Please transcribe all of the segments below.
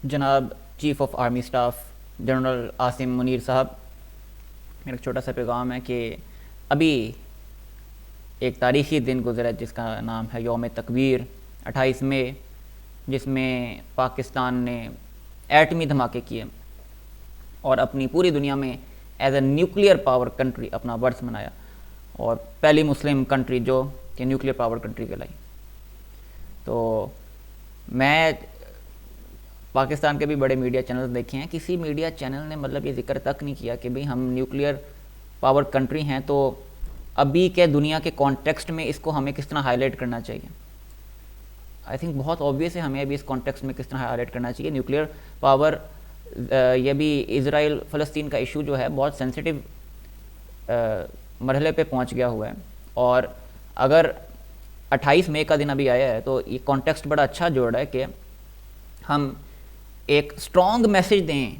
جناب chief of army staff general Asim Munir صاحب، میرا ایک چھوٹا سا پیغام ہے کہ ابھی ایک تاریخی دن گزرا جس کا نام ہے یوم تکبیر 28 مئی، جس میں پاکستان نے ایٹمی دھماکے کیے اور اپنی پوری دنیا میں as a nuclear power country اپنا ورث منایا، اور پہلی مسلم کنٹری جو کہ نیوکلیئر پاور کنٹری کہلائی۔ تو میں پاکستان کے بھی بڑے میڈیا چینل دیکھے ہیں، کسی میڈیا چینل نے مطلب یہ ذکر تک نہیں کیا کہ بھئی ہم نیوکلیئر پاور کنٹری ہیں، تو ابھی کے دنیا کے کانٹیکسٹ میں اس کو ہمیں کس طرح ہائی لائٹ کرنا چاہیے۔ آئی تھنک بہت آبویس ہے ہمیں ابھی اس کانٹیکسٹ میں کس طرح ہائی لائٹ کرنا چاہیے۔ نیوکلیئر پاور یہ بھی اسرائیل فلسطین کا ایشو جو ہے بہت سینسٹیو مرحلے پہ پہنچ گیا ہوا ہے، اور اگر 28 مئی کا دن ابھی آیا ہے تو یہ کانٹیکسٹ بڑا اچھا جوڑ رہا ہے کہ ہم ایک اسٹرانگ میسیج دیں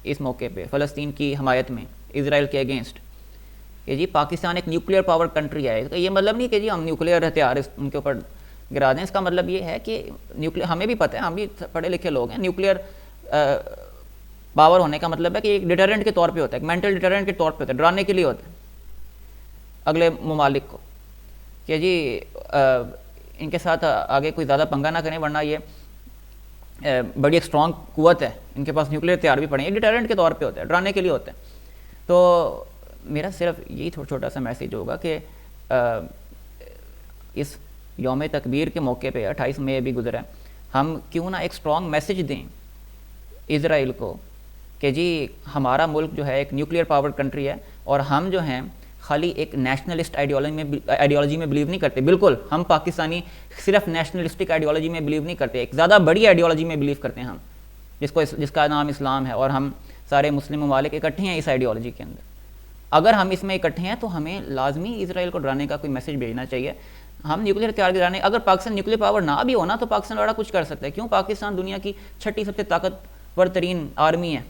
اس موقع پہ فلسطین کی حمایت میں اسرائیل کے اگینسٹ کہ جی پاکستان ایک نیوکلیئر پاور کنٹری ہے۔ یہ مطلب نہیں کہ جی ہم نیوکلیئر ہتھیار ان کے اوپر گرا دیں، اس کا مطلب یہ ہے کہ نیوکلیئر، ہمیں بھی پتہ ہے، ہم بھی پڑھے لکھے لوگ ہیں، نیوکلیئر پاور ہونے کا مطلب ہے کہ ایک ڈیٹرنٹ کے طور پہ ہوتا ہے، ایک مینٹل ڈیٹرنٹ کے طور پہ ہوتا ہے، ڈرانے کے لیے ہوتا ہے اگلے ممالک کو کہ جی ان کے ساتھ آگے کوئی زیادہ پنگا نہ کریں، ورنہ یہ بڑی ایک اسٹرانگ قوت ہے، ان کے پاس نیوکلیئر ہتھیار بھی پڑے ہیں، ڈیٹرنٹ کے طور پہ ہوتا ہے، ڈرانے کے لیے ہوتا ہے۔ تو میرا صرف یہی چھوٹا سا میسیج ہوگا کہ اس یوم تکبیر کے موقع پہ 28 مئی بھی گزرا ہے، ہم کیوں نہ ایک اسٹرانگ میسیج دیں اسرائیل کو کہ جی ہمارا ملک جو ہے ایک نیوکلیئر پاور کنٹری ہے، اور ہم جو ہیں خالی ایک نیشنلسٹ آئیڈیالوجی میں بلیو نہیں کرتے، بالکل ہم پاکستانی صرف نیشنلسٹک آئیڈیالوجی میں بلیو نہیں کرتے، ایک زیادہ بڑی آئیڈیالوجی میں بلیو کرتے ہیں ہم، جس کا نام اسلام ہے، اور ہم سارے مسلم ممالک اکٹھے ہیں اس آئیڈیالوجی کے اندر۔ اگر ہم اس میں اکٹھے ہیں تو ہمیں لازمی اسرائیل کو ڈرانے کا کوئی میسیج بھیجنا چاہیے۔ ہم نیوکلیئر ہتھیار گرانے، اگر پاکستان نیوکلیئر پاور نہ بھی ہونا تو پاکستان بڑا کچھ کر سکتا ہے، کیوں؟ پاکستان دنیا کی 6ٹھی سب سے طاقتور ترین آرمی ہے،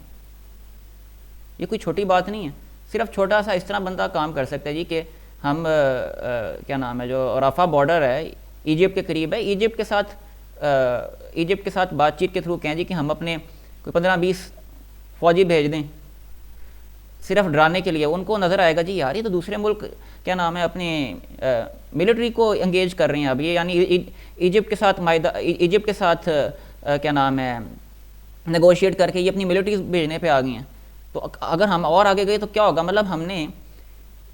یہ کوئی چھوٹی بات نہیں ہے۔ صرف چھوٹا سا اس طرح بندہ کام کر سکتا ہے جی کہ ہم کیا نام ہے جو رفح بارڈر ہے ایجپٹ کے قریب ہے، ایجپٹ کے ساتھ بات چیت کے تھرو کہیں جی کہ ہم اپنے کوئی 15-20 فوجی بھیج دیں صرف ڈرانے کے لیے، ان کو نظر آئے گا جی یار یہ تو دوسرے ملک کیا نام ہے اپنے ملٹری کو انگیج کر رہے ہیں اب، یہ یعنی ایجپٹ کے ساتھ کیا نام ہے نیگوشیٹ کر کے یہ اپنی ملٹریز بھیجنے پہ آ گئی ہیں۔ تو اگر ہم اور آگے گئے تو کیا ہوگا؟ مطلب ہم نے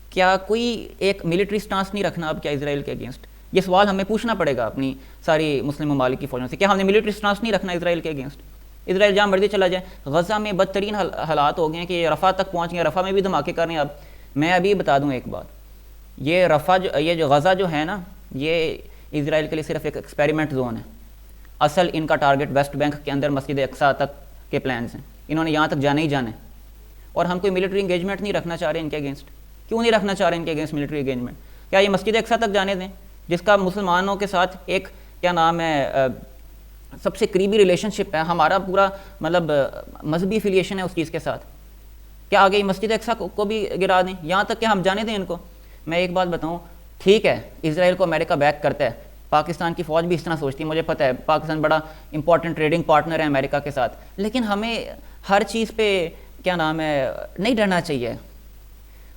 کیا کوئی ایک ملٹری سٹانس نہیں رکھنا اب کیا اسرائیل کے اگینسٹ؟ یہ سوال ہمیں پوچھنا پڑے گا اپنی ساری مسلم ممالک کی فوجوں سے، کیا ہم نے ملٹری سٹانس نہیں رکھنا اسرائیل کے اگینسٹ؟ اسرائیل جہاں مرضی چلا جائے، غزہ میں بدترین حالات ہو گئے ہیں کہ یہ رفح تک پہنچ گئے، رفح میں بھی دھماکے کر رہے ہیں۔ اب میں ابھی بتا دوں ایک بات، یہ جو غزہ جو ہے نا، یہ اسرائیل کے لیے صرف ایک ایکسپیریمنٹ زون ہے، اصل ان کا ٹارگٹ ویسٹ بینک کے اندر مسجد اقصیٰ تک کے پلانز ہیں، انہوں نے یہاں تک جانا ہی جانا ہے، اور ہم کوئی ملٹری انگیجمنٹ نہیں رکھنا چاہ رہے ان کے اگینسٹ۔ کیوں نہیں رکھنا چاہ رہے ان کے اگینسٹ ملٹری انگیجمنٹ؟ کیا یہ مسجد اقصیٰ تک جانے دیں جس کا مسلمانوں کے ساتھ ایک کیا نام ہے سب سے قریبی ریلیشن شپ ہے، ہمارا پورا مطلب مذہبی افیلیشن ہے اس چیز کے ساتھ؟ کیا آگے مسجد اقصیٰ کو بھی گرا دیں یہاں تک کہ ہم جانے دیں ان کو؟ میں ایک بات بتاؤں، ٹھیک ہے اسرائیل کو امریکہ بیک کرتا ہے، پاکستان کی فوج بھی اس طرح سوچتی ہے، مجھے پتہ ہے پاکستان بڑا امپورٹنٹ ٹریڈنگ پارٹنر ہے امریکہ کے ساتھ، لیکن ہمیں ہر چیز پہ کیا نام ہے نہیں ڈرنا چاہیے،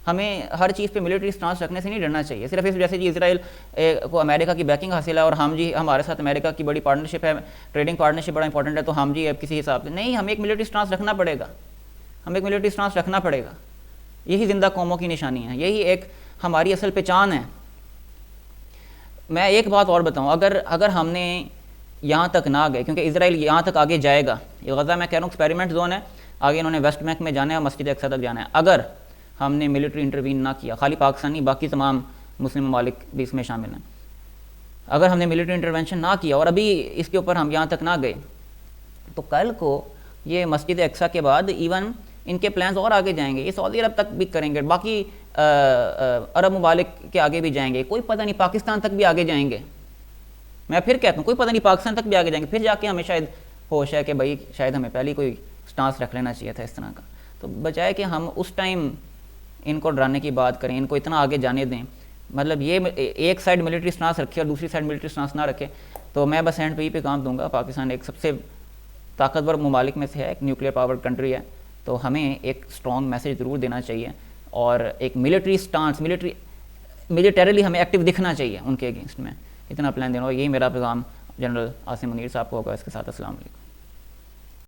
ہمیں ہر چیز پہ ملٹری سٹانس رکھنے سے نہیں ڈرنا چاہیے صرف اس وجہ سے جی اسرائیل کو امریکہ کی بیکنگ حاصل ہے اور ہم جی ہمارے ساتھ امریکہ کی بڑی پارٹنرشپ ہے، ٹریڈنگ پارٹنرشپ بڑا امپورٹنٹ ہے، تو ہم جی اب کسی حساب سے نہیں، ہمیں ایک ملٹری سٹانس رکھنا پڑے گا، ہمیں ایک ملٹری سٹانس رکھنا پڑے گا۔ یہی زندہ قوموں کی نشانی ہے، یہی ایک ہماری اصل پہچان ہے۔ میں ایک بات اور بتاؤں، اگر ہم نے یہاں تک نہ گئے، کیونکہ اسرائیل یہاں تک آگے جائے گا، یہ غزہ میں کہہ رہا ہوں ایکسپیریمنٹ زون ہے، آگے انہوں نے ویسٹ بینک میں جانا ہے اور مسجد اقصیٰ تک جانا ہے، اگر ہم نے ملٹری انٹروین نہ کیا، خالی پاکستانی باقی تمام مسلم ممالک بھی اس میں شامل ہیں، اگر ہم نے ملٹری انٹرونشن نہ کیا اور ابھی اس کے اوپر ہم یہاں تک نہ گئے، تو کل کو یہ مسجد اقصیٰ کے بعد ایون ان کے پلانز اور آگے جائیں گے، یہ سعودی عرب تک بھی کریں گے، باقی عرب ممالک کے آگے بھی جائیں گے، کوئی پتہ نہیں پاکستان تک بھی آگے جائیں گے۔ میں پھر کہتا ہوں کوئی پتہ نہیں پاکستان تک بھی آگے جائیں گے، پھر جا کے ہمیں شاید ہوش ہے کہ بھائی شاید ہمیں پہلے کوئی سٹانس رکھ لینا چاہیے تھا اس طرح کا، تو بجائے کہ ہم اس ٹائم ان کو ڈرانے کی بات کریں، ان کو اتنا آگے جانے دیں، مطلب یہ ایک سائڈ ملٹری سٹانس رکھے اور دوسری سائڈ ملٹری سٹانس نہ رکھے، تو میں بس اینڈ پہ ہی پیغام دوں گا، پاکستان ایک سب سے طاقتور ممالک میں سے ہے، ایک نیوکلیئر پاور کنٹری ہے، تو ہمیں ایک اسٹرانگ میسیج ضرور دینا چاہیے اور ایک ملٹری سٹانس، ملیٹریلی ہمیں ایکٹیو دکھنا چاہیے ان کے اگینسٹ میں. اتنا پلان دینا، اور یہی میرا پیغام جنرل عاصم منیر صاحب کو ہوگا. اس کے ساتھ السلام علیکم.